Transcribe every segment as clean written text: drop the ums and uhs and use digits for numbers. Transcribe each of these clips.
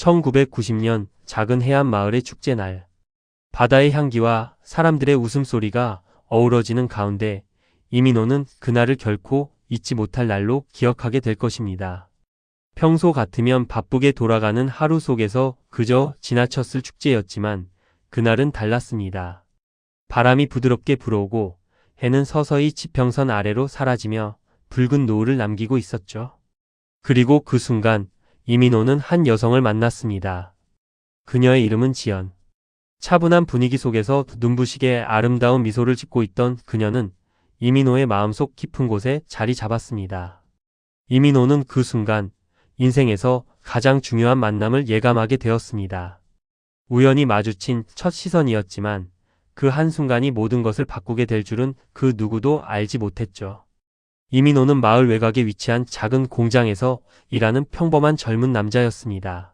1990년 작은 해안 마을의 축제날. 바다의 향기와 사람들의 웃음소리가 어우러지는 가운데 이민호는 그날을 결코 잊지 못할 날로 기억하게 될 것입니다. 평소 같으면 바쁘게 돌아가는 하루 속에서 그저 지나쳤을 축제였지만 그날은 달랐습니다. 바람이 부드럽게 불어오고 해는 서서히 지평선 아래로 사라지며 붉은 노을을 남기고 있었죠. 그리고 그 순간 이민호는 한 여성을 만났습니다. 그녀의 이름은 지연. 차분한 분위기 속에서 눈부시게 아름다운 미소를 짓고 있던 그녀는 이민호의 마음속 깊은 곳에 자리 잡았습니다. 이민호는 그 순간 인생에서 가장 중요한 만남을 예감하게 되었습니다. 우연히 마주친 첫 시선이었지만 그 한순간이 모든 것을 바꾸게 될 줄은 그 누구도 알지 못했죠. 이민호는 마을 외곽에 위치한 작은 공장에서 일하는 평범한 젊은 남자였습니다.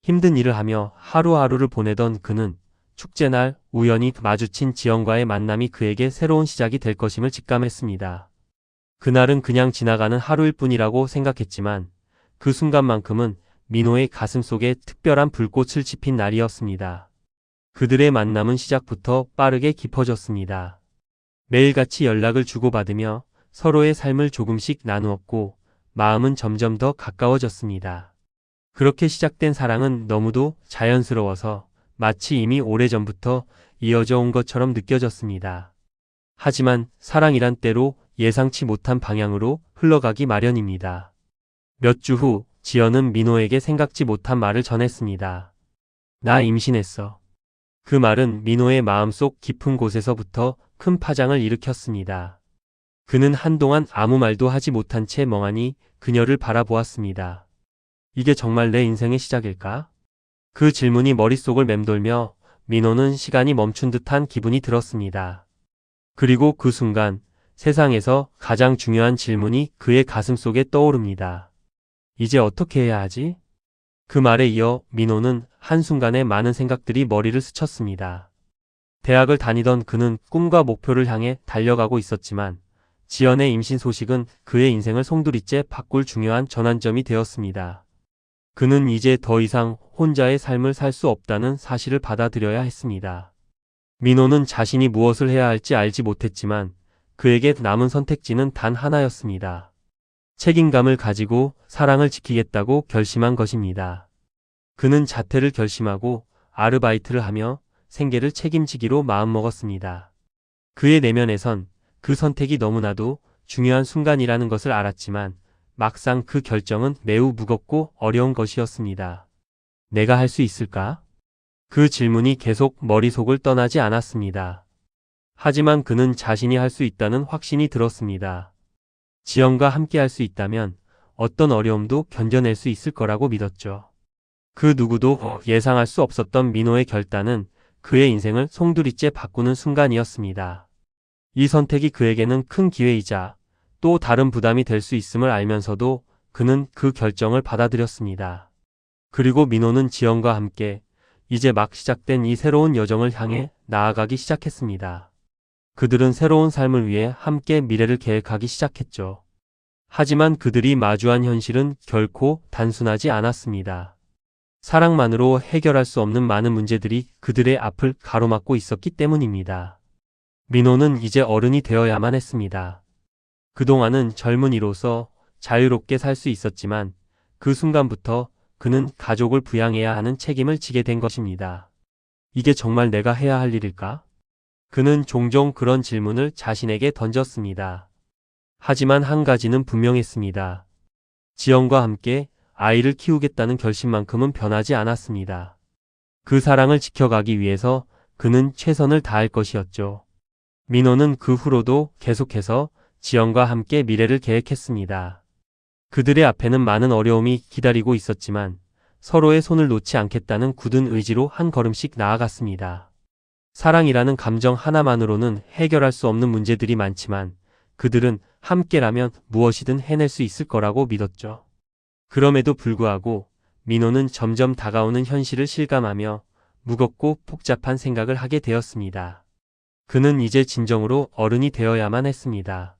힘든 일을 하며 하루하루를 보내던 그는 축제날 우연히 마주친 지연과의 만남이 그에게 새로운 시작이 될 것임을 직감했습니다. 그날은 그냥 지나가는 하루일 뿐이라고 생각했지만 그 순간만큼은 민호의 가슴속에 특별한 불꽃을 지핀 날이었습니다. 그들의 만남은 시작부터 빠르게 깊어졌습니다. 매일같이 연락을 주고받으며 서로의 삶을 조금씩 나누었고 마음은 점점 더 가까워졌습니다. 그렇게 시작된 사랑은 너무도 자연스러워서 마치 이미 오래전부터 이어져 온 것처럼 느껴졌습니다. 하지만 사랑이란 때로 예상치 못한 방향으로 흘러가기 마련입니다. 몇 주 후 지연은 민호에게 생각지 못한 말을 전했습니다. 나 임신했어. 그 말은 민호의 마음속 깊은 곳에서부터 큰 파장을 일으켰습니다. 그는 한동안 아무 말도 하지 못한 채 멍하니 그녀를 바라보았습니다. 이게 정말 내 인생의 시작일까? 그 질문이 머릿속을 맴돌며 민호는 시간이 멈춘 듯한 기분이 들었습니다. 그리고 그 순간 세상에서 가장 중요한 질문이 그의 가슴속에 떠오릅니다. 이제 어떻게 해야 하지? 그 말에 이어 민호는 한순간에 많은 생각들이 머리를 스쳤습니다. 대학을 다니던 그는 꿈과 목표를 향해 달려가고 있었지만 지연의 임신 소식은 그의 인생을 송두리째 바꿀 중요한 전환점이 되었습니다. 그는 이제 더 이상 혼자의 삶을 살 수 없다는 사실을 받아들여야 했습니다. 민호는 자신이 무엇을 해야 할지 알지 못했지만 그에게 남은 선택지는 단 하나였습니다. 책임감을 가지고 사랑을 지키겠다고 결심한 것입니다. 그는 자퇴를 결심하고 아르바이트를 하며 생계를 책임지기로 마음먹었습니다. 그의 내면에선 그 선택이 너무나도 중요한 순간이라는 것을 알았지만 막상 그 결정은 매우 무겁고 어려운 것이었습니다. 내가 할 수 있을까? 그 질문이 계속 머릿속을 떠나지 않았습니다. 하지만 그는 자신이 할 수 있다는 확신이 들었습니다. 지연과 함께 할 수 있다면 어떤 어려움도 견뎌낼 수 있을 거라고 믿었죠. 그 누구도 예상할 수 없었던 민호의 결단은 그의 인생을 송두리째 바꾸는 순간이었습니다. 이 선택이 그에게는 큰 기회이자 또 다른 부담이 될 수 있음을 알면서도 그는 그 결정을 받아들였습니다. 그리고 민호는 지연과 함께 이제 막 시작된 이 새로운 여정을 향해 나아가기 시작했습니다. 그들은 새로운 삶을 위해 함께 미래를 계획하기 시작했죠. 하지만 그들이 마주한 현실은 결코 단순하지 않았습니다. 사랑만으로 해결할 수 없는 많은 문제들이 그들의 앞을 가로막고 있었기 때문입니다. 민호는 이제 어른이 되어야만 했습니다. 그동안은 젊은이로서 자유롭게 살 수 있었지만 그 순간부터 그는 가족을 부양해야 하는 책임을 지게 된 것입니다. 이게 정말 내가 해야 할 일일까? 그는 종종 그런 질문을 자신에게 던졌습니다. 하지만 한 가지는 분명했습니다. 지연과 함께 아이를 키우겠다는 결심만큼은 변하지 않았습니다. 그 사랑을 지켜가기 위해서 그는 최선을 다할 것이었죠. 민호는 그 후로도 계속해서 지연과 함께 미래를 계획했습니다. 그들의 앞에는 많은 어려움이 기다리고 있었지만 서로의 손을 놓지 않겠다는 굳은 의지로 한 걸음씩 나아갔습니다. 사랑이라는 감정 하나만으로는 해결할 수 없는 문제들이 많지만 그들은 함께라면 무엇이든 해낼 수 있을 거라고 믿었죠. 그럼에도 불구하고 민호는 점점 다가오는 현실을 실감하며 무겁고 복잡한 생각을 하게 되었습니다. 그는 이제 진정으로 어른이 되어야만 했습니다.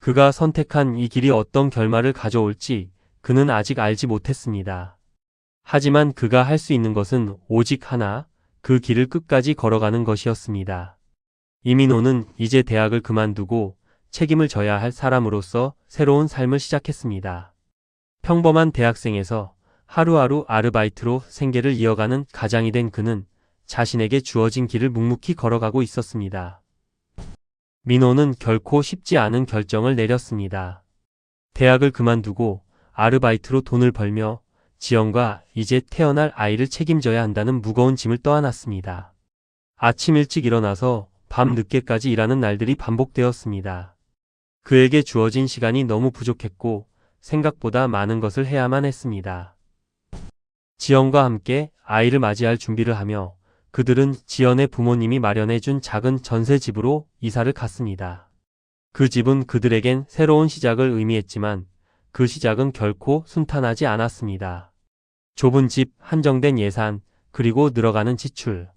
그가 선택한 이 길이 어떤 결말을 가져올지 그는 아직 알지 못했습니다. 하지만 그가 할 수 있는 것은 오직 하나, 그 길을 끝까지 걸어가는 것이었습니다. 이민호는 이제 대학을 그만두고 책임을 져야 할 사람으로서 새로운 삶을 시작했습니다. 평범한 대학생에서 하루하루 아르바이트로 생계를 이어가는 가장이 된 그는 자신에게 주어진 길을 묵묵히 걸어가고 있었습니다. 민호는 결코 쉽지 않은 결정을 내렸습니다. 대학을 그만두고 아르바이트로 돈을 벌며 지연과 이제 태어날 아이를 책임져야 한다는 무거운 짐을 떠안았습니다. 아침 일찍 일어나서 밤 늦게까지 일하는 날들이 반복되었습니다. 그에게 주어진 시간이 너무 부족했고 생각보다 많은 것을 해야만 했습니다. 지연과 함께 아이를 맞이할 준비를 하며 그들은 지연의 부모님이 마련해준 작은 전세집으로 이사를 갔습니다. 그 집은 그들에겐 새로운 시작을 의미했지만 그 시작은 결코 순탄하지 않았습니다. 좁은 집, 한정된 예산, 그리고 늘어가는 지출.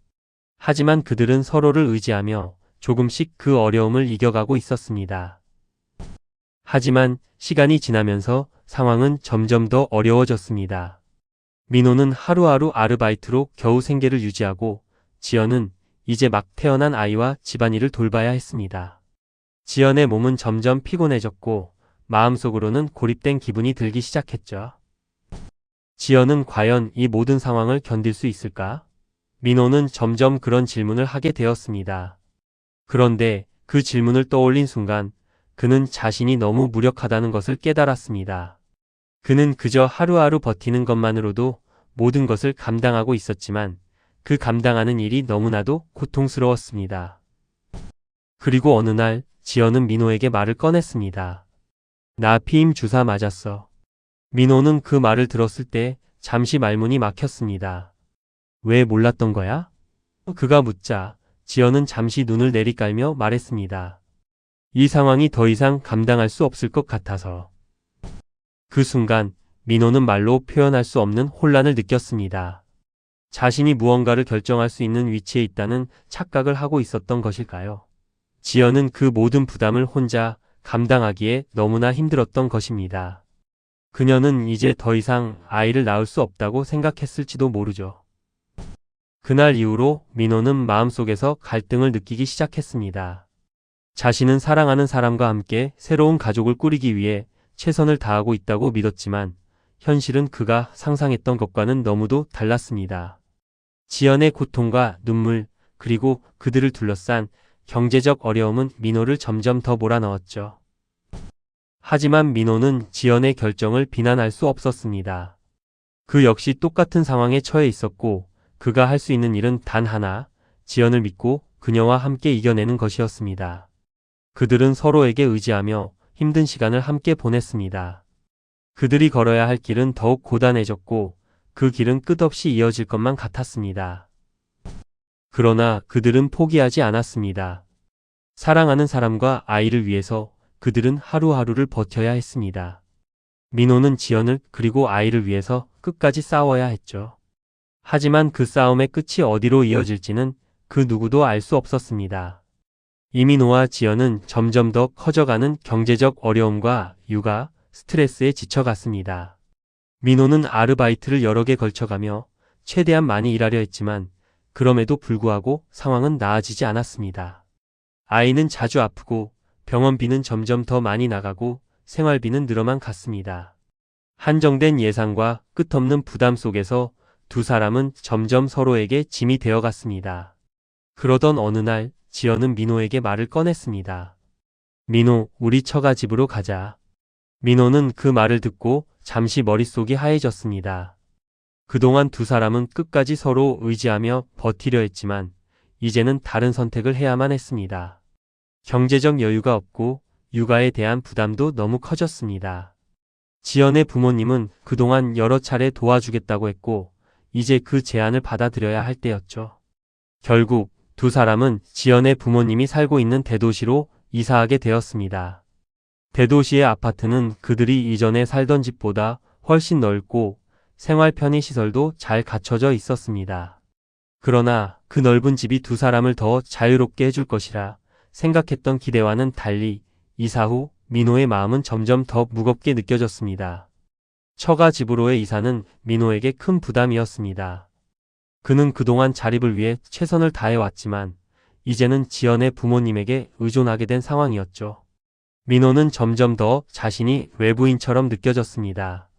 하지만 그들은 서로를 의지하며 조금씩 그 어려움을 이겨가고 있었습니다. 하지만 시간이 지나면서 상황은 점점 더 어려워졌습니다. 민호는 하루하루 아르바이트로 겨우 생계를 유지하고 지연은 이제 막 태어난 아이와 집안일을 돌봐야 했습니다. 지연의 몸은 점점 피곤해졌고 마음속으로는 고립된 기분이 들기 시작했죠. 지연은 과연 이 모든 상황을 견딜 수 있을까? 민호는 점점 그런 질문을 하게 되었습니다. 그런데 그 질문을 떠올린 순간 그는 자신이 너무 무력하다는 것을 깨달았습니다. 그는 그저 하루하루 버티는 것만으로도 모든 것을 감당하고 있었지만 그 감당하는 일이 너무나도 고통스러웠습니다. 그리고 어느 날 지연은 민호에게 말을 꺼냈습니다. 나 피임 주사 맞았어. 민호는 그 말을 들었을 때 잠시 말문이 막혔습니다. 왜 몰랐던 거야? 그가 묻자 지연은 잠시 눈을 내리깔며 말했습니다. 이 상황이 더 이상 감당할 수 없을 것 같아서. 그 순간 민호는 말로 표현할 수 없는 혼란을 느꼈습니다. 자신이 무언가를 결정할 수 있는 위치에 있다는 착각을 하고 있었던 것일까요? 지연은 그 모든 부담을 혼자 감당하기에 너무나 힘들었던 것입니다. 그녀는 이제 더 이상 아이를 낳을 수 없다고 생각했을지도 모르죠. 그날 이후로 민호는 마음속에서 갈등을 느끼기 시작했습니다. 자신은 사랑하는 사람과 함께 새로운 가족을 꾸리기 위해 최선을 다하고 있다고 믿었지만 현실은 그가 상상했던 것과는 너무도 달랐습니다. 지연의 고통과 눈물, 그리고 그들을 둘러싼 경제적 어려움은 민호를 점점 더 몰아넣었죠. 하지만 민호는 지연의 결정을 비난할 수 없었습니다. 그 역시 똑같은 상황에 처해 있었고 그가 할 수 있는 일은 단 하나, 지연을 믿고 그녀와 함께 이겨내는 것이었습니다. 그들은 서로에게 의지하며 힘든 시간을 함께 보냈습니다. 그들이 걸어야 할 길은 더욱 고단해졌고 그 길은 끝없이 이어질 것만 같았습니다. 그러나 그들은 포기하지 않았습니다. 사랑하는 사람과 아이를 위해서 그들은 하루하루를 버텨야 했습니다. 민호는 지연을 그리고 아이를 위해서 끝까지 싸워야 했죠. 하지만 그 싸움의 끝이 어디로 이어질지는 그 누구도 알 수 없었습니다. 이민호와 지연은 점점 더 커져가는 경제적 어려움과 육아, 스트레스에 지쳐갔습니다. 민호는 아르바이트를 여러 개 걸쳐가며 최대한 많이 일하려 했지만 그럼에도 불구하고 상황은 나아지지 않았습니다. 아이는 자주 아프고 병원비는 점점 더 많이 나가고 생활비는 늘어만 갔습니다. 한정된 예산과 끝없는 부담 속에서 두 사람은 점점 서로에게 짐이 되어갔습니다. 그러던 어느 날 지연은 민호에게 말을 꺼냈습니다. 민호, 우리 처가 집으로 가자. 민호는 그 말을 듣고 잠시 머릿속이 하얘졌습니다. 그동안 두 사람은 끝까지 서로 의지하며 버티려 했지만 이제는 다른 선택을 해야만 했습니다. 경제적 여유가 없고 육아에 대한 부담도 너무 커졌습니다. 지연의 부모님은 그동안 여러 차례 도와주겠다고 했고 이제 그 제안을 받아들여야 할 때였죠. 결국 두 사람은 지연의 부모님이 살고 있는 대도시로 이사하게 되었습니다. 대도시의 아파트는 그들이 이전에 살던 집보다 훨씬 넓고 생활 편의 시설도 잘 갖춰져 있었습니다. 그러나 그 넓은 집이 두 사람을 더 자유롭게 해줄 것이라 생각했던 기대와는 달리 이사 후 민호의 마음은 점점 더 무겁게 느껴졌습니다. 처가 집으로의 이사는 민호에게 큰 부담이었습니다. 그는 그동안 자립을 위해 최선을 다해왔지만 이제는 지연의 부모님에게 의존하게 된 상황이었죠. 민호는 점점 더 자신이 외부인처럼 느껴졌습니다.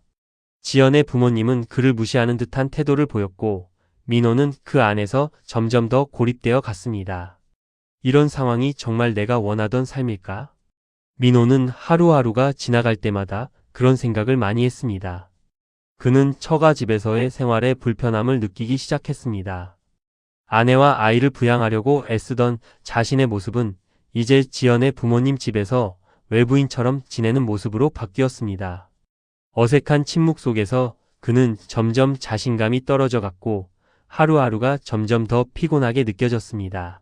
지연의 부모님은 그를 무시하는 듯한 태도를 보였고 민호는 그 안에서 점점 더 고립되어 갔습니다. 이런 상황이 정말 내가 원하던 삶일까? 민호는 하루하루가 지나갈 때마다 그런 생각을 많이 했습니다. 그는 처가 집에서의 생활에 불편함을 느끼기 시작했습니다. 아내와 아이를 부양하려고 애쓰던 자신의 모습은 이제 지연의 부모님 집에서 외부인처럼 지내는 모습으로 바뀌었습니다. 어색한 침묵 속에서 그는 점점 자신감이 떨어져 갔고 하루하루가 점점 더 피곤하게 느껴졌습니다.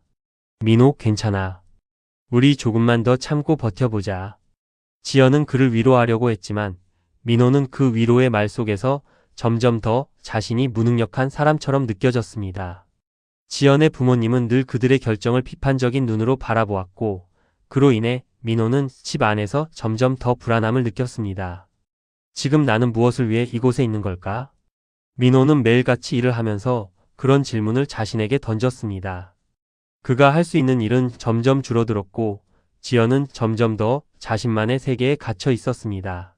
민호, 괜찮아. 우리 조금만 더 참고 버텨보자. 지연은 그를 위로하려고 했지만 민호는 그 위로의 말 속에서 점점 더 자신이 무능력한 사람처럼 느껴졌습니다. 지연의 부모님은 늘 그들의 결정을 비판적인 눈으로 바라보았고 그로 인해 민호는 집 안에서 점점 더 불안함을 느꼈습니다. 지금 나는 무엇을 위해 이곳에 있는 걸까? 민호는 매일같이 일을 하면서 그런 질문을 자신에게 던졌습니다. 그가 할 수 있는 일은 점점 줄어들었고 지연은 점점 더 자신만의 세계에 갇혀 있었습니다.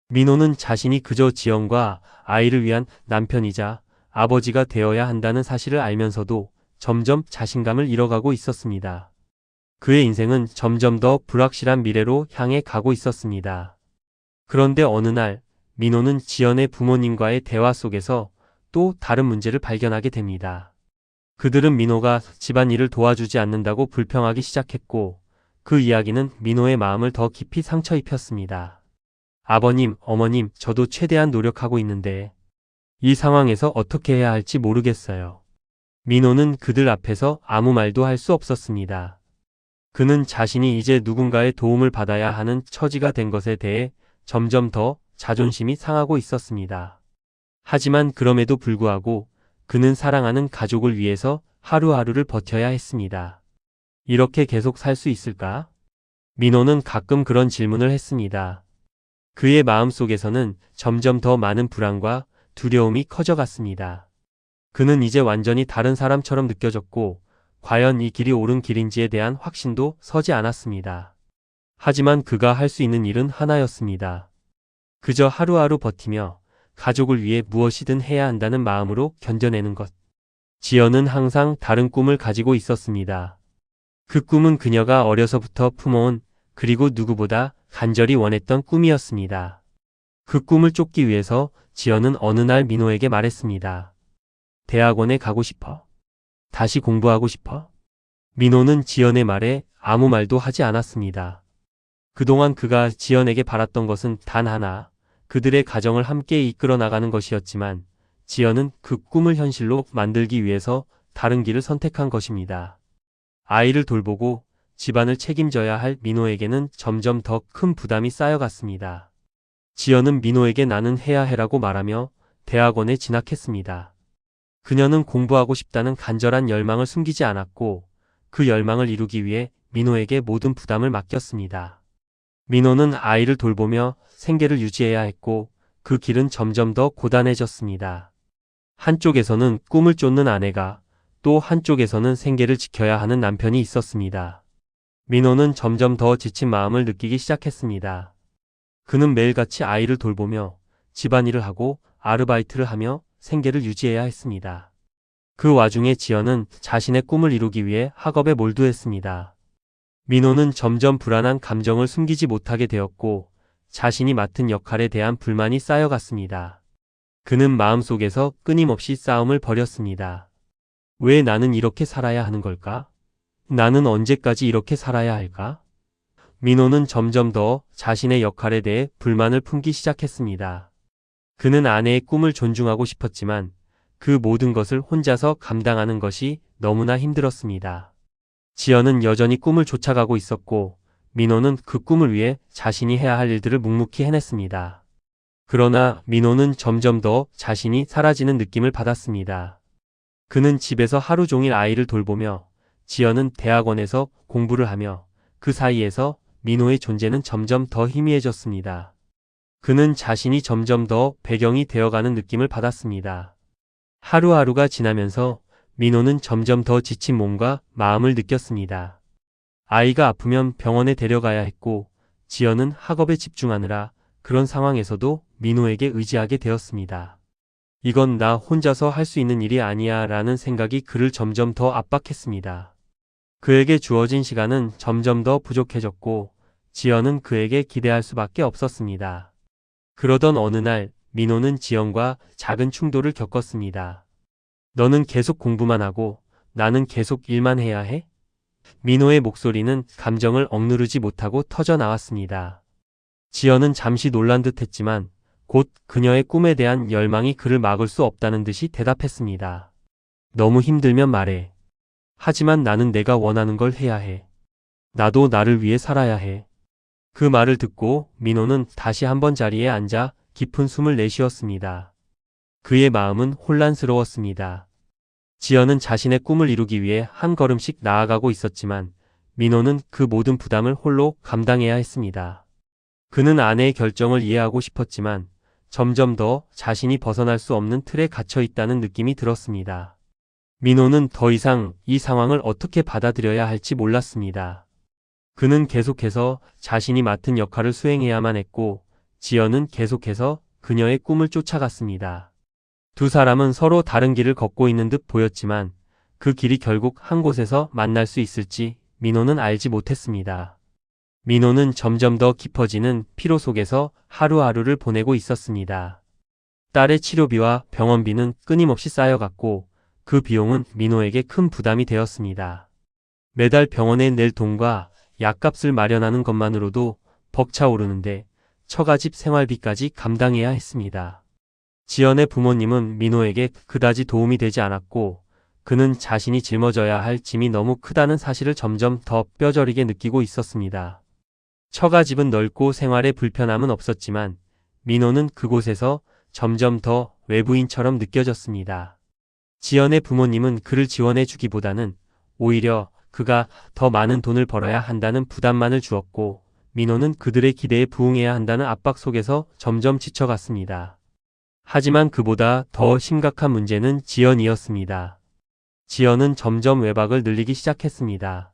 민호는 자신이 그저 지연과 아이를 위한 남편이자 아버지가 되어야 한다는 사실을 알면서도 점점 자신감을 잃어가고 있었습니다. 그의 인생은 점점 더 불확실한 미래로 향해 가고 있었습니다. 그런데 어느 날 민호는 지연의 부모님과의 대화 속에서 또 다른 문제를 발견하게 됩니다. 그들은 민호가 집안일을 도와주지 않는다고 불평하기 시작했고 그 이야기는 민호의 마음을 더 깊이 상처 입혔습니다. 아버님, 어머님, 저도 최대한 노력하고 있는데 이 상황에서 어떻게 해야 할지 모르겠어요. 민호는 그들 앞에서 아무 말도 할 수 없었습니다. 그는 자신이 이제 누군가의 도움을 받아야 하는 처지가 된 것에 대해 점점 더 자존심이 상하고 있었습니다. 하지만 그럼에도 불구하고 그는 사랑하는 가족을 위해서 하루하루를 버텨야 했습니다. 이렇게 계속 살 수 있을까? 민호는 가끔 그런 질문을 했습니다. 그의 마음속에서는 점점 더 많은 불안과 두려움이 커져갔습니다. 그는 이제 완전히 다른 사람처럼 느껴졌고 과연 이 길이 옳은 길인지에 대한 확신도 서지 않았습니다. 하지만 그가 할 수 있는 일은 하나였습니다. 그저 하루하루 버티며 가족을 위해 무엇이든 해야 한다는 마음으로 견뎌내는 것. 지연은 항상 다른 꿈을 가지고 있었습니다. 그 꿈은 그녀가 어려서부터 품어온 그리고 누구보다 간절히 원했던 꿈이었습니다. 그 꿈을 쫓기 위해서 지연은 어느 날 민호에게 말했습니다. 대학원에 가고 싶어? 다시 공부하고 싶어? 민호는 지연의 말에 아무 말도 하지 않았습니다. 그동안 그가 지연에게 바랐던 것은 단 하나, 그들의 가정을 함께 이끌어 나가는 것이었지만 지연은 그 꿈을 현실로 만들기 위해서 다른 길을 선택한 것입니다. 아이를 돌보고 집안을 책임져야 할 민호에게는 점점 더 큰 부담이 쌓여갔습니다. 지연은 민호에게 나는 해야 해라고 말하며 대학원에 진학했습니다. 그녀는 공부하고 싶다는 간절한 열망을 숨기지 않았고 그 열망을 이루기 위해 민호에게 모든 부담을 맡겼습니다. 민호는 아이를 돌보며 생계를 유지해야 했고 그 길은 점점 더 고단해졌습니다. 한쪽에서는 꿈을 쫓는 아내가 또 한쪽에서는 생계를 지켜야 하는 남편이 있었습니다. 민호는 점점 더 지친 마음을 느끼기 시작했습니다. 그는 매일같이 아이를 돌보며 집안일을 하고 아르바이트를 하며 생계를 유지해야 했습니다. 그 와중에 지연은 자신의 꿈을 이루기 위해 학업에 몰두했습니다. 민호는 점점 불안한 감정을 숨기지 못하게 되었고 자신이 맡은 역할에 대한 불만이 쌓여갔습니다. 그는 마음속에서 끊임없이 싸움을 벌였습니다. 왜 나는 이렇게 살아야 하는 걸까? 나는 언제까지 이렇게 살아야 할까? 민호는 점점 더 자신의 역할에 대해 불만을 품기 시작했습니다. 그는 아내의 꿈을 존중하고 싶었지만 그 모든 것을 혼자서 감당하는 것이 너무나 힘들었습니다. 지연은 여전히 꿈을 쫓아가고 있었고 민호는 그 꿈을 위해 자신이 해야 할 일들을 묵묵히 해냈습니다. 그러나 민호는 점점 더 자신이 사라지는 느낌을 받았습니다. 그는 집에서 하루 종일 아이를 돌보며 지연은 대학원에서 공부를 하며 그 사이에서 민호의 존재는 점점 더 희미해졌습니다. 그는 자신이 점점 더 배경이 되어가는 느낌을 받았습니다. 하루하루가 지나면서 민호는 점점 더 지친 몸과 마음을 느꼈습니다. 아이가 아프면 병원에 데려가야 했고 지연은 학업에 집중하느라 그런 상황에서도 민호에게 의지하게 되었습니다. 이건 나 혼자서 할 수 있는 일이 아니야 라는 생각이 그를 점점 더 압박했습니다. 그에게 주어진 시간은 점점 더 부족해졌고 지연은 그에게 기대할 수밖에 없었습니다. 그러던 어느 날 민호는 지연과 작은 충돌을 겪었습니다. 너는 계속 공부만 하고 나는 계속 일만 해야 해? 민호의 목소리는 감정을 억누르지 못하고 터져 나왔습니다. 지연은 잠시 놀란 듯 했지만 곧 그녀의 꿈에 대한 열망이 그를 막을 수 없다는 듯이 대답했습니다. 너무 힘들면 말해. 하지만 나는 내가 원하는 걸 해야 해. 나도 나를 위해 살아야 해. 그 말을 듣고 민호는 다시 한번 자리에 앉아 깊은 숨을 내쉬었습니다. 그의 마음은 혼란스러웠습니다. 지연은 자신의 꿈을 이루기 위해 한 걸음씩 나아가고 있었지만 민호는 그 모든 부담을 홀로 감당해야 했습니다. 그는 아내의 결정을 이해하고 싶었지만 점점 더 자신이 벗어날 수 없는 틀에 갇혀 있다는 느낌이 들었습니다. 민호는 더 이상 이 상황을 어떻게 받아들여야 할지 몰랐습니다. 그는 계속해서 자신이 맡은 역할을 수행해야만 했고 지연은 계속해서 그녀의 꿈을 쫓아갔습니다. 두 사람은 서로 다른 길을 걷고 있는 듯 보였지만 그 길이 결국 한 곳에서 만날 수 있을지 민호는 알지 못했습니다. 민호는 점점 더 깊어지는 피로 속에서 하루하루를 보내고 있었습니다. 딸의 치료비와 병원비는 끊임없이 쌓여갔고 그 비용은 민호에게 큰 부담이 되었습니다. 매달 병원에 낼 돈과 약값을 마련하는 것만으로도 벅차오르는데 처가집 생활비까지 감당해야 했습니다. 지연의 부모님은 민호에게 그다지 도움이 되지 않았고 그는 자신이 짊어져야 할 짐이 너무 크다는 사실을 점점 더 뼈저리게 느끼고 있었습니다. 처가집은 넓고 생활에 불편함은 없었지만 민호는 그곳에서 점점 더 외부인처럼 느껴졌습니다. 지연의 부모님은 그를 지원해 주기보다는 오히려 그가 더 많은 돈을 벌어야 한다는 부담만을 주었고 민호는 그들의 기대에 부응해야 한다는 압박 속에서 점점 지쳐갔습니다. 하지만 그보다 더 심각한 문제는 지연이었습니다. 지연은 점점 외박을 늘리기 시작했습니다.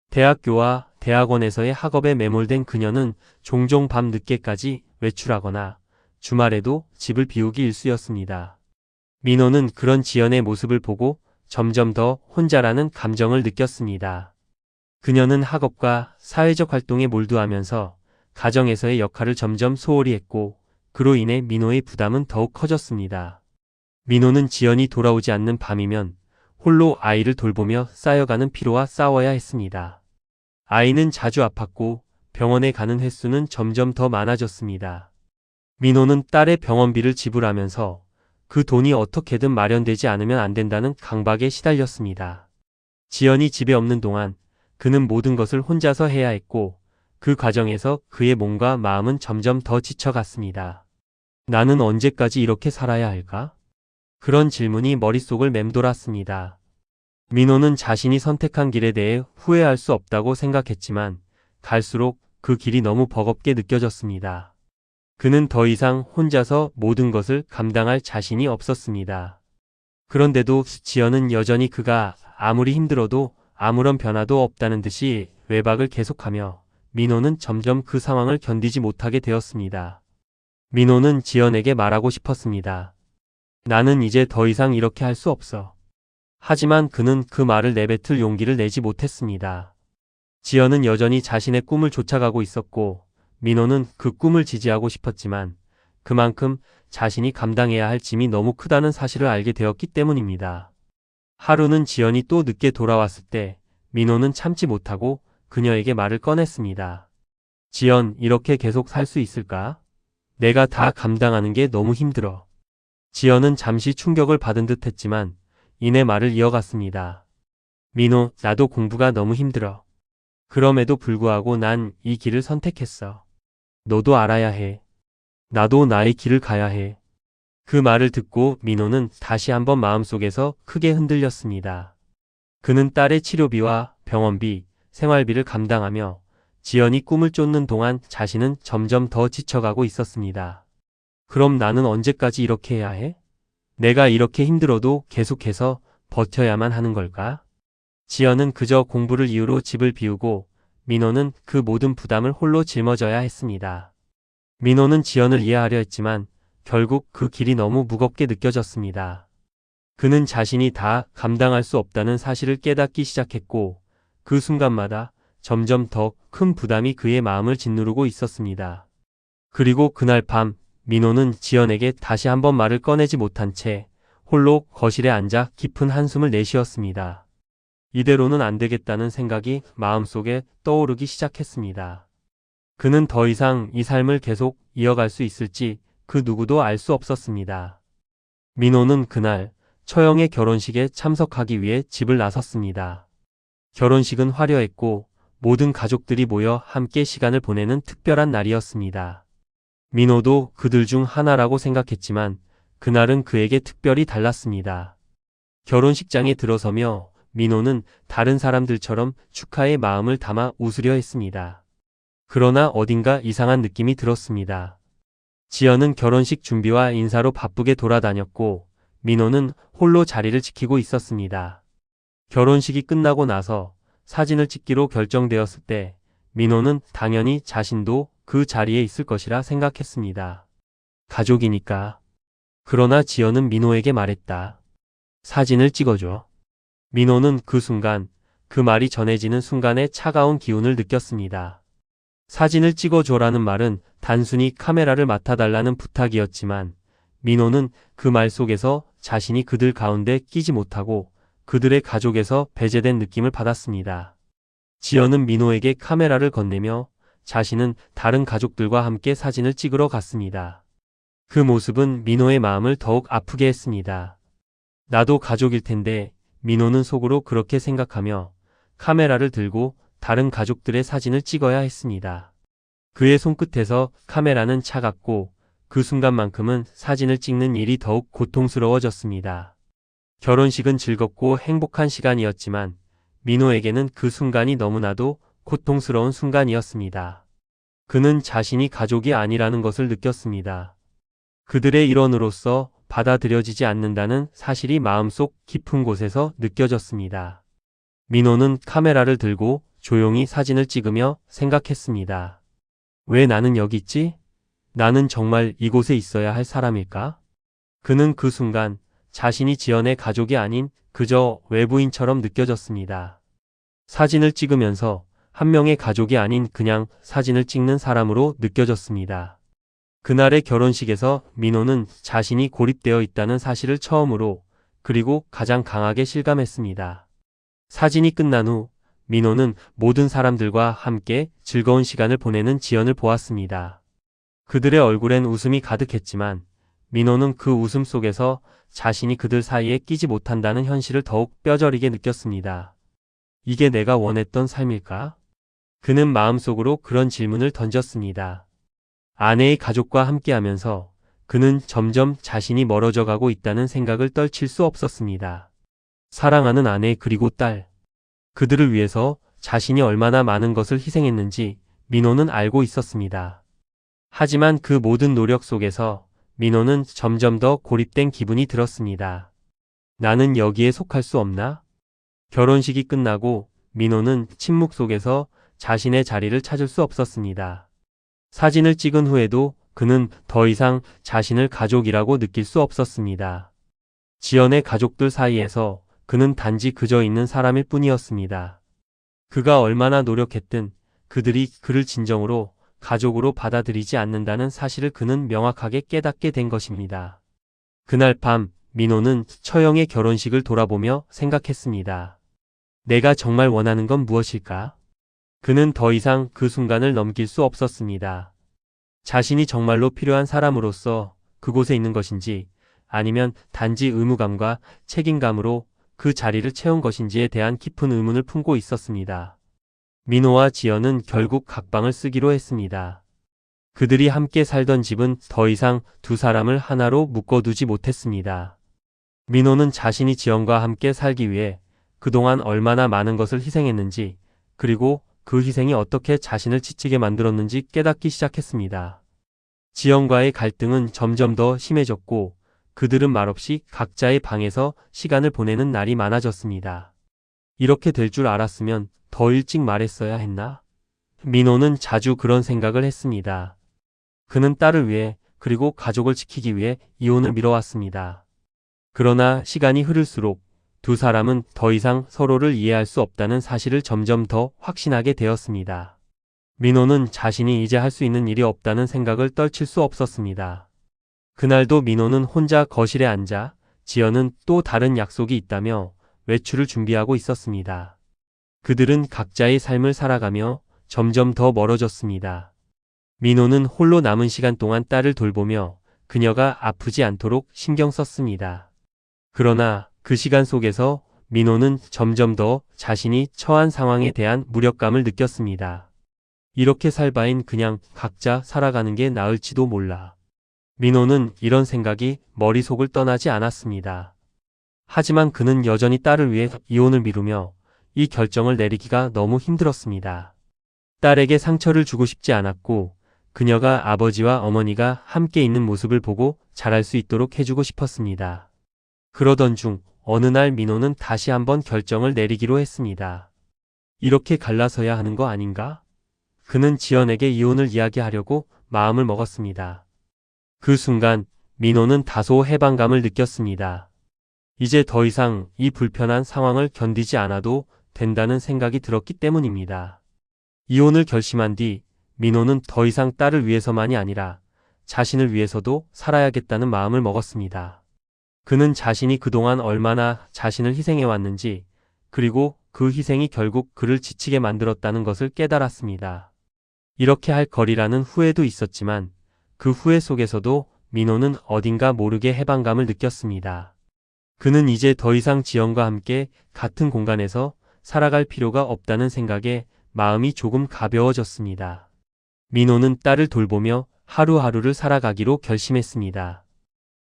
대학교와 대학원에서의 학업에 매몰된 그녀는 종종 밤 늦게까지 외출하거나 주말에도 집을 비우기 일쑤였습니다. 민호는 그런 지연의 모습을 보고 점점 더 혼자라는 감정을 느꼈습니다. 그녀는 학업과 사회적 활동에 몰두하면서 가정에서의 역할을 점점 소홀히 했고 그로 인해 민호의 부담은 더욱 커졌습니다. 민호는 지연이 돌아오지 않는 밤이면 홀로 아이를 돌보며 쌓여가는 피로와 싸워야 했습니다. 아이는 자주 아팠고 병원에 가는 횟수는 점점 더 많아졌습니다. 민호는 딸의 병원비를 지불하면서 그 돈이 어떻게든 마련되지 않으면 안 된다는 강박에 시달렸습니다. 지연이 집에 없는 동안 그는 모든 것을 혼자서 해야 했고 그 과정에서 그의 몸과 마음은 점점 더 지쳐갔습니다. 나는 언제까지 이렇게 살아야 할까? 그런 질문이 머릿속을 맴돌았습니다. 민호는 자신이 선택한 길에 대해 후회할 수 없다고 생각했지만 갈수록 그 길이 너무 버겁게 느껴졌습니다. 그는 더 이상 혼자서 모든 것을 감당할 자신이 없었습니다. 그런데도 지연은 여전히 그가 아무리 힘들어도 아무런 변화도 없다는 듯이 외박을 계속하며 민호는 점점 그 상황을 견디지 못하게 되었습니다. 민호는 지연에게 말하고 싶었습니다. 나는 이제 더 이상 이렇게 할 수 없어. 하지만 그는 그 말을 내뱉을 용기를 내지 못했습니다. 지연은 여전히 자신의 꿈을 쫓아가고 있었고 민호는 그 꿈을 지지하고 싶었지만 그만큼 자신이 감당해야 할 짐이 너무 크다는 사실을 알게 되었기 때문입니다. 하루는 지연이 또 늦게 돌아왔을 때 민호는 참지 못하고 그녀에게 말을 꺼냈습니다. 지연, 이렇게 계속 살 수 있을까? 내가 다 감당하는 게 너무 힘들어. 지연은 잠시 충격을 받은 듯 했지만 이내 말을 이어갔습니다. 민호, 나도 공부가 너무 힘들어. 그럼에도 불구하고 난 이 길을 선택했어. 너도 알아야 해. 나도 나의 길을 가야 해. 그 말을 듣고 민호는 다시 한번 마음속에서 크게 흔들렸습니다. 그는 딸의 치료비와 병원비, 생활비를 감당하며 지연이 꿈을 쫓는 동안 자신은 점점 더 지쳐가고 있었습니다. 그럼 나는 언제까지 이렇게 해야 해? 내가 이렇게 힘들어도 계속해서 버텨야만 하는 걸까? 지연은 그저 공부를 이유로 집을 비우고 민호는 그 모든 부담을 홀로 짊어져야 했습니다. 민호는 지연을 이해하려 했지만 결국 그 길이 너무 무겁게 느껴졌습니다. 그는 자신이 다 감당할 수 없다는 사실을 깨닫기 시작했고 그 순간마다 점점 더 큰 부담이 그의 마음을 짓누르고 있었습니다. 그리고 그날 밤 민호는 지연에게 다시 한번 말을 꺼내지 못한 채 홀로 거실에 앉아 깊은 한숨을 내쉬었습니다. 이대로는 안 되겠다는 생각이 마음속에 떠오르기 시작했습니다. 그는 더 이상 이 삶을 계속 이어갈 수 있을지 그 누구도 알 수 없었습니다. 민호는 그날 처형의 결혼식에 참석하기 위해 집을 나섰습니다. 결혼식은 화려했고 모든 가족들이 모여 함께 시간을 보내는 특별한 날이었습니다. 민호도 그들 중 하나라고 생각했지만 그날은 그에게 특별히 달랐습니다. 결혼식장에 들어서며 민호는 다른 사람들처럼 축하의 마음을 담아 웃으려 했습니다. 그러나 어딘가 이상한 느낌이 들었습니다. 지연은 결혼식 준비와 인사로 바쁘게 돌아다녔고 민호는 홀로 자리를 지키고 있었습니다. 결혼식이 끝나고 나서 사진을 찍기로 결정되었을 때 민호는 당연히 자신도 그 자리에 있을 것이라 생각했습니다. 가족이니까. 그러나 지연은 민호에게 말했다. 사진을 찍어줘. 민호는 그 순간, 그 말이 전해지는 순간에 차가운 기운을 느꼈습니다. 사진을 찍어줘라는 말은 단순히 카메라를 맡아달라는 부탁이었지만 민호는 그 말 속에서 자신이 그들 가운데 끼지 못하고 그들의 가족에서 배제된 느낌을 받았습니다. 지연은 민호에게 카메라를 건네며 자신은 다른 가족들과 함께 사진을 찍으러 갔습니다. 그 모습은 민호의 마음을 더욱 아프게 했습니다. 나도 가족일 텐데 민호는 속으로 그렇게 생각하며 카메라를 들고 다른 가족들의 사진을 찍어야 했습니다. 그의 손끝에서 카메라는 차갑고 그 순간만큼은 사진을 찍는 일이 더욱 고통스러워졌습니다. 결혼식은 즐겁고 행복한 시간이었지만 민호에게는 그 순간이 너무나도 고통스러운 순간이었습니다. 그는 자신이 가족이 아니라는 것을 느꼈습니다. 그들의 일원으로서 받아들여지지 않는다는 사실이 마음속 깊은 곳에서 느껴졌습니다. 민호는 카메라를 들고 조용히 사진을 찍으며 생각했습니다. 왜 나는 여기 있지? 나는 정말 이곳에 있어야 할 사람일까? 그는 그 순간 자신이 지연의 가족이 아닌 그저 외부인처럼 느껴졌습니다. 사진을 찍으면서 한 명의 가족이 아닌 그냥 사진을 찍는 사람으로 느껴졌습니다. 그날의 결혼식에서 민호는 자신이 고립되어 있다는 사실을 처음으로 그리고 가장 강하게 실감했습니다. 사진이 끝난 후 민호는 모든 사람들과 함께 즐거운 시간을 보내는 지연을 보았습니다. 그들의 얼굴엔 웃음이 가득했지만 민호는 그 웃음 속에서 자신이 그들 사이에 끼지 못한다는 현실을 더욱 뼈저리게 느꼈습니다. 이게 내가 원했던 삶일까? 그는 마음속으로 그런 질문을 던졌습니다. 아내의 가족과 함께하면서 그는 점점 자신이 멀어져 가고 있다는 생각을 떨칠 수 없었습니다. 사랑하는 아내 그리고 딸. 그들을 위해서 자신이 얼마나 많은 것을 희생했는지 민호는 알고 있었습니다. 하지만 그 모든 노력 속에서 민호는 점점 더 고립된 기분이 들었습니다. 나는 여기에 속할 수 없나? 결혼식이 끝나고 민호는 침묵 속에서 자신의 자리를 찾을 수 없었습니다. 사진을 찍은 후에도 그는 더 이상 자신을 가족이라고 느낄 수 없었습니다. 지연의 가족들 사이에서 그는 단지 그저 있는 사람일 뿐이었습니다. 그가 얼마나 노력했든 그들이 그를 진정으로 가족으로 받아들이지 않는다는 사실을 그는 명확하게 깨닫게 된 것입니다. 그날 밤 민호는 처형의 결혼식을 돌아보며 생각했습니다. 내가 정말 원하는 건 무엇일까? 그는 더 이상 그 순간을 넘길 수 없었습니다. 자신이 정말로 필요한 사람으로서 그곳에 있는 것인지 아니면 단지 의무감과 책임감으로 그 자리를 채운 것인지에 대한 깊은 의문을 품고 있었습니다. 민호와 지연은 결국 각방을 쓰기로 했습니다. 그들이 함께 살던 집은 더 이상 두 사람을 하나로 묶어두지 못했습니다. 민호는 자신이 지연과 함께 살기 위해 그동안 얼마나 많은 것을 희생했는지 그리고 그 희생이 어떻게 자신을 지치게 만들었는지 깨닫기 시작했습니다. 지연과의 갈등은 점점 더 심해졌고 그들은 말없이 각자의 방에서 시간을 보내는 날이 많아졌습니다. 이렇게 될 줄 알았으면 더 일찍 말했어야 했나? 민호는 자주 그런 생각을 했습니다. 그는 딸을 위해 그리고 가족을 지키기 위해 이혼을 미뤄왔습니다. 그러나 시간이 흐를수록 두 사람은 더 이상 서로를 이해할 수 없다는 사실을 점점 더 확신하게 되었습니다. 민호는 자신이 이제 할 수 있는 일이 없다는 생각을 떨칠 수 없었습니다. 그날도 민호는 혼자 거실에 앉아 지연은 또 다른 약속이 있다며 외출을 준비하고 있었습니다. 그들은 각자의 삶을 살아가며 점점 더 멀어졌습니다. 민호는 홀로 남은 시간 동안 딸을 돌보며 그녀가 아프지 않도록 신경 썼습니다. 그러나 그 시간 속에서 민호는 점점 더 자신이 처한 상황에 대한 무력감을 느꼈습니다. 이렇게 살 바엔 그냥 각자 살아가는 게 나을지도 몰라. 민호는 이런 생각이 머릿속을 떠나지 않았습니다. 하지만 그는 여전히 딸을 위해 이혼을 미루며 이 결정을 내리기가 너무 힘들었습니다. 딸에게 상처를 주고 싶지 않았고 그녀가 아버지와 어머니가 함께 있는 모습을 보고 자랄 수 있도록 해주고 싶었습니다. 그러던 중 어느 날 민호는 다시 한번 결정을 내리기로 했습니다. 이렇게 갈라서야 하는 거 아닌가? 그는 지연에게 이혼을 이야기하려고 마음을 먹었습니다. 그 순간 민호는 다소 해방감을 느꼈습니다. 이제 더 이상 이 불편한 상황을 견디지 않아도 된다는 생각이 들었기 때문입니다. 이혼을 결심한 뒤 민호는 더 이상 딸을 위해서만이 아니라 자신을 위해서도 살아야겠다는 마음을 먹었습니다. 그는 자신이 그동안 얼마나 자신을 희생해왔는지 그리고 그 희생이 결국 그를 지치게 만들었다는 것을 깨달았습니다. 이렇게 할 거리라는 후회도 있었지만 그 후회 속에서도 민호는 어딘가 모르게 해방감을 느꼈습니다. 그는 이제 더 이상 지연과 함께 같은 공간에서 살아갈 필요가 없다는 생각에 마음이 조금 가벼워졌습니다. 민호는 딸을 돌보며 하루하루를 살아가기로 결심했습니다.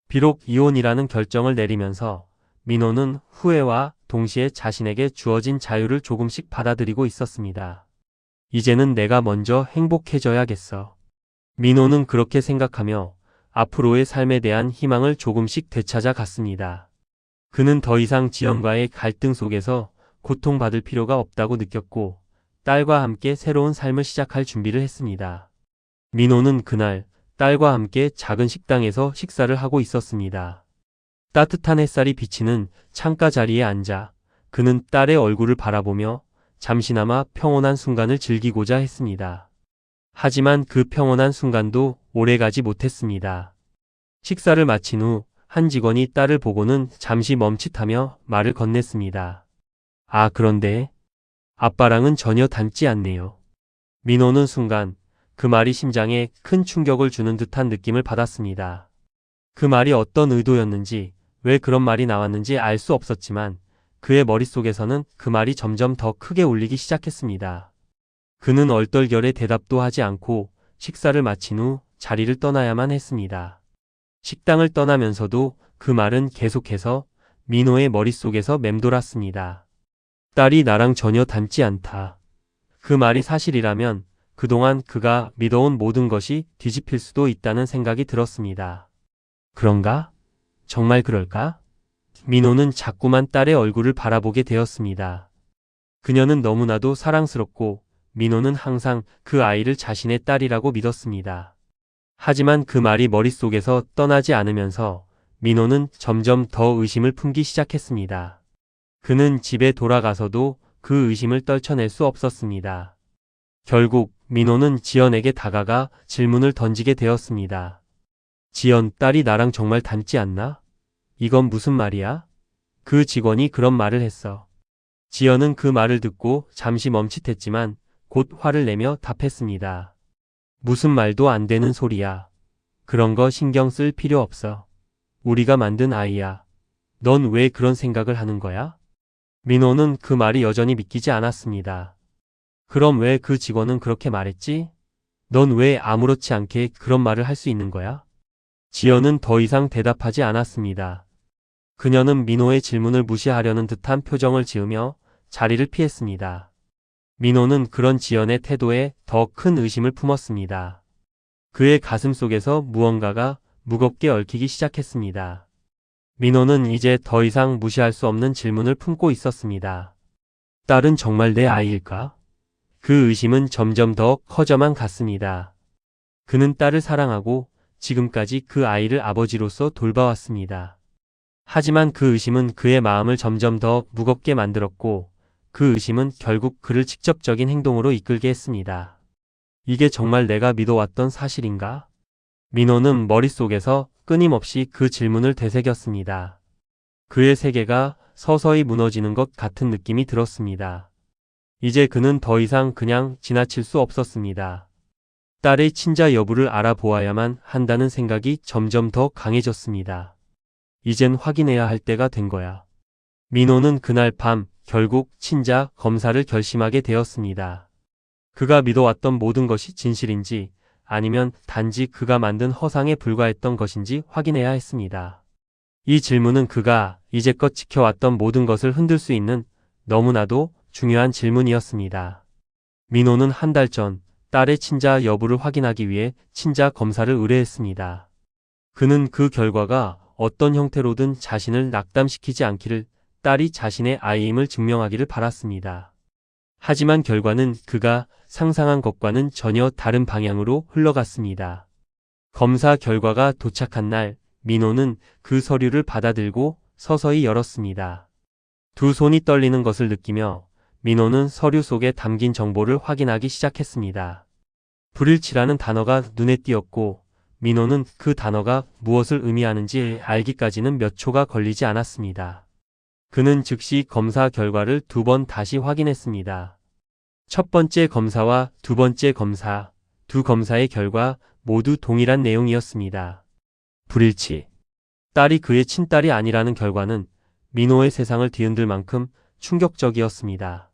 비록 이혼이라는 결정을 내리면서 민호는 후회와 동시에 자신에게 주어진 자유를 조금씩 받아들이고 있었습니다. 이제는 내가 먼저 행복해져야겠어. 민호는 그렇게 생각하며 앞으로의 삶에 대한 희망을 조금씩 되찾아 갔습니다. 그는 더 이상 지연과의 갈등 속에서 고통받을 필요가 없다고 느꼈고 딸과 함께 새로운 삶을 시작할 준비를 했습니다. 민호는 그날 딸과 함께 작은 식당에서 식사를 하고 있었습니다. 따뜻한 햇살이 비치는 창가 자리에 앉아 그는 딸의 얼굴을 바라보며 잠시나마 평온한 순간을 즐기고자 했습니다. 하지만 그 평온한 순간도 오래가지 못했습니다. 식사를 마친 후 한 직원이 딸을 보고는 잠시 멈칫하며 말을 건넸습니다. 아, 그런데 아빠랑은 전혀 닮지 않네요. 민호는 순간 그 말이 심장에 큰 충격을 주는 듯한 느낌을 받았습니다. 그 말이 어떤 의도였는지 왜 그런 말이 나왔는지 알 수 없었지만 그의 머릿속에서는 그 말이 점점 더 크게 울리기 시작했습니다. 그는 얼떨결에 대답도 하지 않고 식사를 마친 후 자리를 떠나야만 했습니다. 식당을 떠나면서도 그 말은 계속해서 민호의 머릿속에서 맴돌았습니다. 딸이 나랑 전혀 닮지 않다. 그 말이 사실이라면 그동안 그가 믿어온 모든 것이 뒤집힐 수도 있다는 생각이 들었습니다. 그런가? 정말 그럴까? 민호는 자꾸만 딸의 얼굴을 바라보게 되었습니다. 그녀는 너무나도 사랑스럽고 민호는 항상 그 아이를 자신의 딸이라고 믿었습니다. 하지만 그 말이 머릿속에서 떠나지 않으면서 민호는 점점 더 의심을 품기 시작했습니다. 그는 집에 돌아가서도 그 의심을 떨쳐낼 수 없었습니다. 결국 민호는 지연에게 다가가 질문을 던지게 되었습니다. 지연, 딸이 나랑 정말 닮지 않나? 이건 무슨 말이야? 그 직원이 그런 말을 했어. 지연은 그 말을 듣고 잠시 멈칫했지만 곧 화를 내며 답했습니다. 무슨 말도 안 되는 소리야. 그런 거 신경 쓸 필요 없어. 우리가 만든 아이야. 넌 왜 그런 생각을 하는 거야? 민호는 그 말이 여전히 믿기지 않았습니다. 그럼 왜 그 직원은 그렇게 말했지? 넌 왜 아무렇지 않게 그런 말을 할 수 있는 거야? 지연은 더 이상 대답하지 않았습니다. 그녀는 민호의 질문을 무시하려는 듯한 표정을 지으며 자리를 피했습니다. 민호는 그런 지연의 태도에 더 큰 의심을 품었습니다. 그의 가슴 속에서 무언가가 무겁게 얽히기 시작했습니다. 민호는 이제 더 이상 무시할 수 없는 질문을 품고 있었습니다. 딸은 정말 내 아이일까? 그 의심은 점점 더 커져만 갔습니다. 그는 딸을 사랑하고 지금까지 그 아이를 아버지로서 돌봐왔습니다. 하지만 그 의심은 그의 마음을 점점 더 무겁게 만들었고 그 의심은 결국 그를 직접적인 행동으로 이끌게 했습니다. 이게 정말 내가 믿어왔던 사실인가? 민호는 머릿속에서 끊임없이 그 질문을 되새겼습니다. 그의 세계가 서서히 무너지는 것 같은 느낌이 들었습니다. 이제 그는 더 이상 그냥 지나칠 수 없었습니다. 딸의 친자 여부를 알아보아야만 한다는 생각이 점점 더 강해졌습니다. 이젠 확인해야 할 때가 된 거야. 민호는 그날 밤 결국 친자 검사를 결심하게 되었습니다. 그가 믿어왔던 모든 것이 진실인지 아니면 단지 그가 만든 허상에 불과했던 것인지 확인해야 했습니다. 이 질문은 그가 이제껏 지켜왔던 모든 것을 흔들 수 있는 너무나도 중요한 질문이었습니다. 민호는 한 달 전 딸의 친자 여부를 확인하기 위해 친자 검사를 의뢰했습니다. 그는 그 결과가 어떤 형태로든 자신을 낙담시키지 않기를, 딸이 자신의 아이임을 증명하기를 바랐습니다. 하지만 결과는 그가 상상한 것과는 전혀 다른 방향으로 흘러갔습니다. 검사 결과가 도착한 날, 민호는 그 서류를 받아들고 서서히 열었습니다. 두 손이 떨리는 것을 느끼며 민호는 서류 속에 담긴 정보를 확인하기 시작했습니다. 불일치라는 단어가 눈에 띄었고 민호는 그 단어가 무엇을 의미하는지 알기까지는 몇 초가 걸리지 않았습니다. 그는 즉시 검사 결과를 두 번 다시 확인했습니다. 첫 번째 검사와 두 번째 검사, 두 검사의 결과 모두 동일한 내용이었습니다. 불일치. 딸이 그의 친딸이 아니라는 결과는 민호의 세상을 뒤흔들 만큼 충격적이었습니다.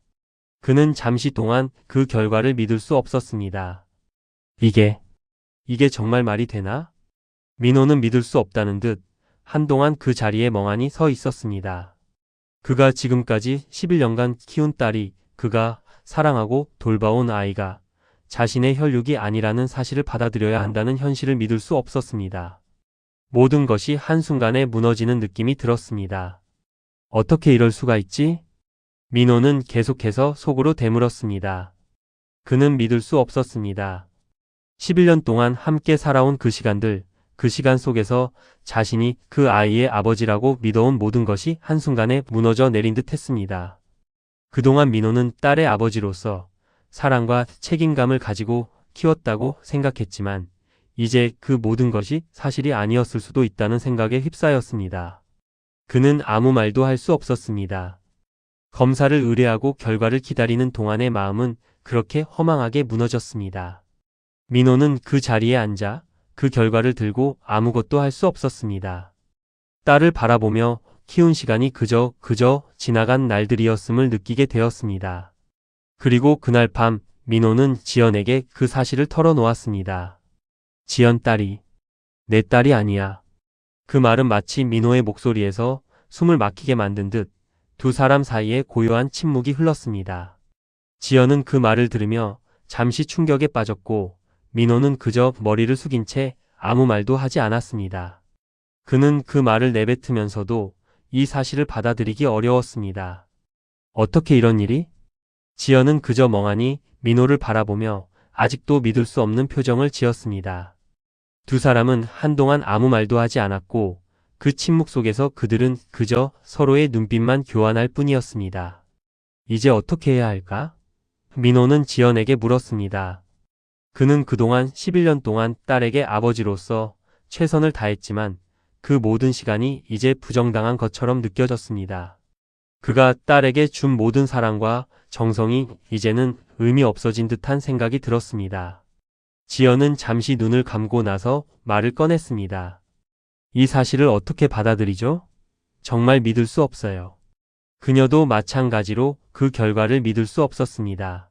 그는 잠시 동안 그 결과를 믿을 수 없었습니다. 이게 정말 말이 되나? 민호는 믿을 수 없다는 듯 한동안 그 자리에 멍하니 서 있었습니다. 그가 지금까지 11년간 키운 딸이, 그가 사랑하고 돌봐온 아이가 자신의 혈육이 아니라는 사실을 받아들여야 한다는 현실을 믿을 수 없었습니다. 모든 것이 한순간에 무너지는 느낌이 들었습니다. 어떻게 이럴 수가 있지? 민호는 계속해서 속으로 되물었습니다. 그는 믿을 수 없었습니다. 11년 동안 함께 살아온 그 시간들, 그 시간 속에서 자신이 그 아이의 아버지라고 믿어온 모든 것이 한순간에 무너져 내린 듯 했습니다. 그동안 민호는 딸의 아버지로서 사랑과 책임감을 가지고 키웠다고 생각했지만 이제 그 모든 것이 사실이 아니었을 수도 있다는 생각에 휩싸였습니다. 그는 아무 말도 할 수 없었습니다. 검사를 의뢰하고 결과를 기다리는 동안의 마음은 그렇게 허망하게 무너졌습니다. 민호는 그 자리에 앉아 그 결과를 들고 아무것도 할 수 없었습니다. 딸을 바라보며 키운 시간이 그저 지나간 날들이었음을 느끼게 되었습니다. 그리고 그날 밤 민호는 지연에게 그 사실을 털어놓았습니다. 지연 딸이 내 딸이 아니야. 그 말은 마치 민호의 목소리에서 숨을 막히게 만든 듯 두 사람 사이에 고요한 침묵이 흘렀습니다. 지연은 그 말을 들으며 잠시 충격에 빠졌고 민호는 그저 머리를 숙인 채 아무 말도 하지 않았습니다. 그는 그 말을 내뱉으면서도 이 사실을 받아들이기 어려웠습니다. 어떻게 이런 일이? 지연은 그저 멍하니 민호를 바라보며 아직도 믿을 수 없는 표정을 지었습니다. 두 사람은 한동안 아무 말도 하지 않았고 그 침묵 속에서 그들은 그저 서로의 눈빛만 교환할 뿐이었습니다. 이제 어떻게 해야 할까? 민호는 지연에게 물었습니다. 그는 그동안 11년 동안 딸에게 아버지로서 최선을 다했지만 그 모든 시간이 이제 부정당한 것처럼 느껴졌습니다. 그가 딸에게 준 모든 사랑과 정성이 이제는 의미 없어진 듯한 생각이 들었습니다. 지연은 잠시 눈을 감고 나서 말을 꺼냈습니다. 이 사실을 어떻게 받아들이죠? 정말 믿을 수 없어요. 그녀도 마찬가지로 그 결과를 믿을 수 없었습니다.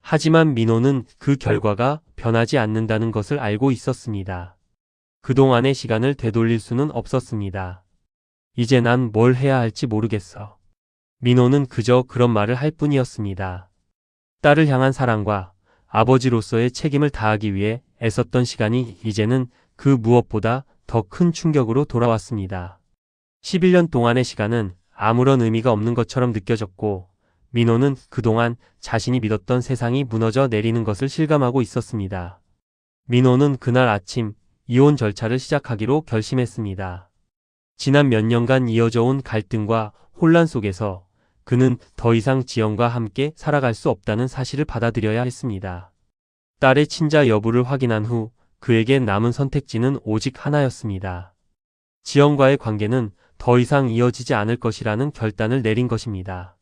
하지만 민호는 그 결과가 변하지 않는다는 것을 알고 있었습니다. 그동안의 시간을 되돌릴 수는 없었습니다. 이제 난 뭘 해야 할지 모르겠어. 민호는 그저 그런 말을 할 뿐이었습니다. 딸을 향한 사랑과 아버지로서의 책임을 다하기 위해 애썼던 시간이 이제는 그 무엇보다 더 큰 충격으로 돌아왔습니다. 11년 동안의 시간은 아무런 의미가 없는 것처럼 느껴졌고 민호는 그동안 자신이 믿었던 세상이 무너져 내리는 것을 실감하고 있었습니다. 민호는 그날 아침 이혼 절차를 시작하기로 결심했습니다. 지난 몇 년간 이어져 온 갈등과 혼란 속에서 그는 더 이상 지연과 함께 살아갈 수 없다는 사실을 받아들여야 했습니다. 딸의 친자 여부를 확인한 후 그에게 남은 선택지는 오직 하나였습니다. 지연과의 관계는 더 이상 이어지지 않을 것이라는 결단을 내린 것입니다.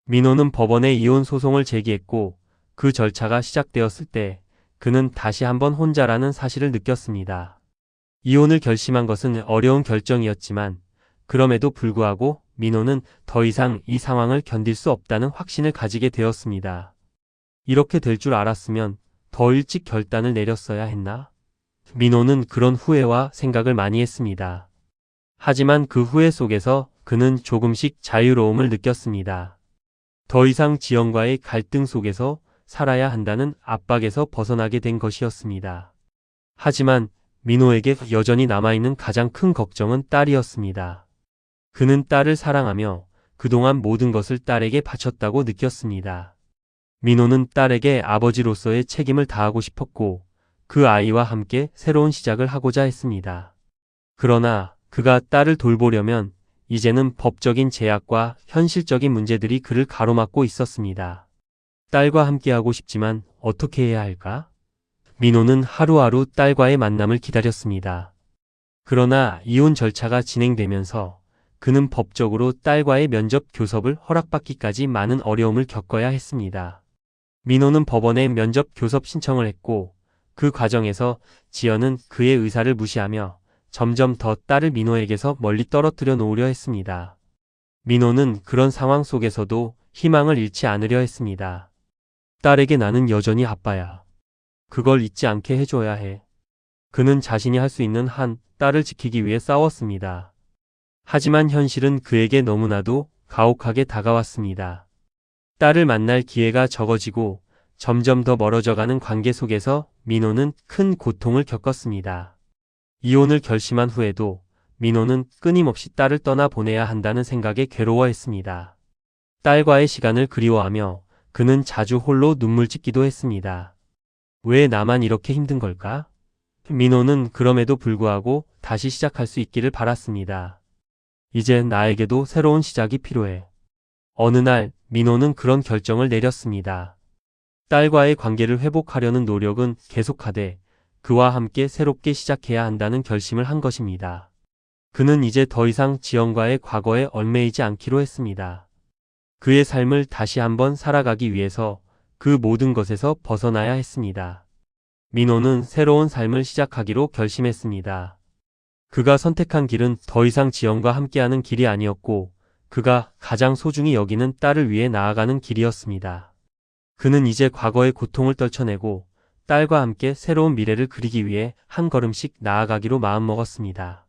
민호는 법원에 이혼 소송을 제기했고 그 절차가 시작되었을 때 그는 다시 한번 혼자라는 사실을 느꼈습니다. 이혼을 결심한 것은 어려운 결정이었지만 그럼에도 불구하고 민호는 더 이상 이 상황을 견딜 수 없다는 확신을 가지게 되었습니다. 이렇게 될 줄 알았으면 더 일찍 결단을 내렸어야 했나? 민호는 그런 후회와 생각을 많이 했습니다. 하지만 그 후회 속에서 그는 조금씩 자유로움을 느꼈습니다. 더 이상 지연과의 갈등 속에서 살아야 한다는 압박에서 벗어나게 된 것이었습니다. 하지만 민호에게 여전히 남아있는 가장 큰 걱정은 딸이었습니다. 그는 딸을 사랑하며 그동안 모든 것을 딸에게 바쳤다고 느꼈습니다. 민호는 딸에게 아버지로서의 책임을 다하고 싶었고 그 아이와 함께 새로운 시작을 하고자 했습니다. 그러나 그가 딸을 돌보려면 이제는 법적인 제약과 현실적인 문제들이 그를 가로막고 있었습니다. 딸과 함께하고 싶지만 어떻게 해야 할까? 민호는 하루하루 딸과의 만남을 기다렸습니다. 그러나 이혼 절차가 진행되면서 그는 법적으로 딸과의 면접 교섭을 허락받기까지 많은 어려움을 겪어야 했습니다. 민호는 법원에 면접 교섭 신청을 했고 그 과정에서 지연은 그의 의사를 무시하며 점점 더 딸을 민호에게서 멀리 떨어뜨려 놓으려 했습니다. 민호는 그런 상황 속에서도 희망을 잃지 않으려 했습니다. 딸에게 나는 여전히 아빠야. 그걸 잊지 않게 해줘야 해. 그는 자신이 할 수 있는 한 딸을 지키기 위해 싸웠습니다. 하지만 현실은 그에게 너무나도 가혹하게 다가왔습니다. 딸을 만날 기회가 적어지고 점점 더 멀어져가는 관계 속에서 민호는 큰 고통을 겪었습니다. 이혼을 결심한 후에도 민호는 끊임없이 딸을 떠나보내야 한다는 생각에 괴로워했습니다. 딸과의 시간을 그리워하며 그는 자주 홀로 눈물 짓기도 했습니다. 왜 나만 이렇게 힘든 걸까? 민호는 그럼에도 불구하고 다시 시작할 수 있기를 바랐습니다. 이제 나에게도 새로운 시작이 필요해. 어느 날 민호는 그런 결정을 내렸습니다. 딸과의 관계를 회복하려는 노력은 계속하되 그와 함께 새롭게 시작해야 한다는 결심을 한 것입니다. 그는 이제 더 이상 지연과의 과거에 얽매이지 않기로 했습니다. 그의 삶을 다시 한번 살아가기 위해서 그 모든 것에서 벗어나야 했습니다. 민호는 새로운 삶을 시작하기로 결심했습니다. 그가 선택한 길은 더 이상 지연과 함께하는 길이 아니었고 그가 가장 소중히 여기는 딸을 위해 나아가는 길이었습니다. 그는 이제 과거의 고통을 떨쳐내고 딸과 함께 새로운 미래를 그리기 위해 한 걸음씩 나아가기로 마음먹었습니다.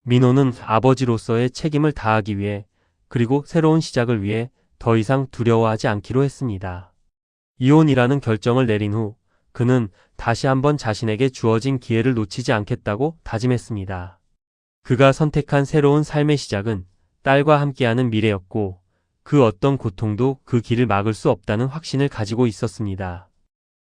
민호는 아버지로서의 책임을 다하기 위해 그리고 새로운 시작을 위해 더 이상 두려워하지 않기로 했습니다. 이혼이라는 결정을 내린 후 그는 다시 한번 자신에게 주어진 기회를 놓치지 않겠다고 다짐했습니다. 그가 선택한 새로운 삶의 시작은 딸과 함께하는 미래였고 그 어떤 고통도 그 길을 막을 수 없다는 확신을 가지고 있었습니다.